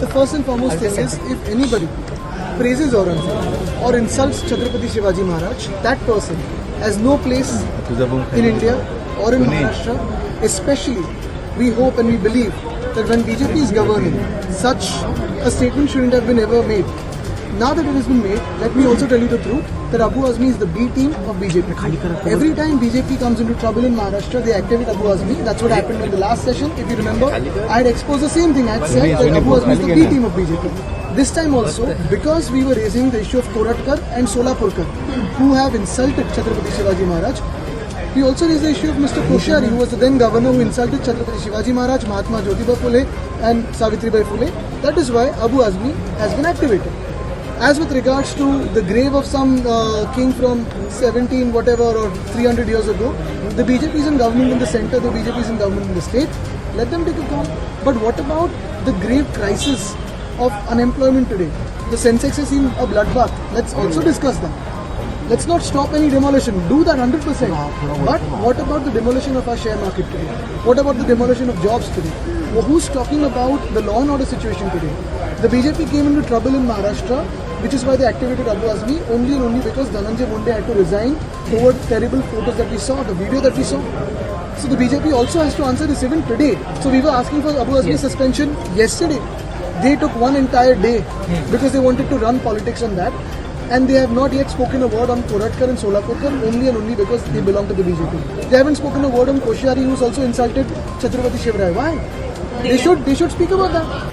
The first and foremost thing is, if anybody praises Aurangzeb or insults Chhatrapati Shivaji Maharaj, that person has no place in India or in Maharashtra. Especially, we hope and we believe that when BJP is governing, such a statement shouldn't have been ever made. Now that it has been made, let me also tell you the truth that Abu Azmi is the B team of BJP. Every time BJP comes into trouble in Maharashtra, they activate Abu Azmi. That's what happened in the last session. If you remember, I had exposed the same thing. I had said that Abu Azmi is the B team of BJP. This time also, because we were raising the issue of Koratkar and Solapurkar, who have insulted Chhatrapati Shivaji Maharaj, we also raised the issue of Mr. Koshyari, who was the then governor who insulted Chhatrapati Shivaji Maharaj, Mahatma Jyotiba Phule and Savitribai Phule. That is why Abu Azmi has been activated. As with regards to the grave of some king from 17 whatever or 300 years ago, the BJP is in government in the center, the BJP is in government in the state, let them take a call. But what about the grave crisis of unemployment today? The Sensex has seen a bloodbath. Let's also discuss that. Let's not stop any demolition. Do that 100%. But what about the demolition of our share market today? What about the demolition of jobs today? Well, who's talking about the law and order situation today? The BJP came into trouble in Maharashtra, which is why they activated Abu Azmi only and only because Dhananjay Munde had to resign over terrible photos that we saw, the video that we saw. So the BJP also has to answer this even today. So we were asking for Abu Azmi's suspension yesterday. They took one entire day because they wanted to run politics on that. And they have not yet spoken a word on Koratkar and Solapurkar only and only because they belong to the BJP. They haven't spoken a word on Koshyari, who's also insulted Chhatrapati Shivaji. Why? They should speak about that.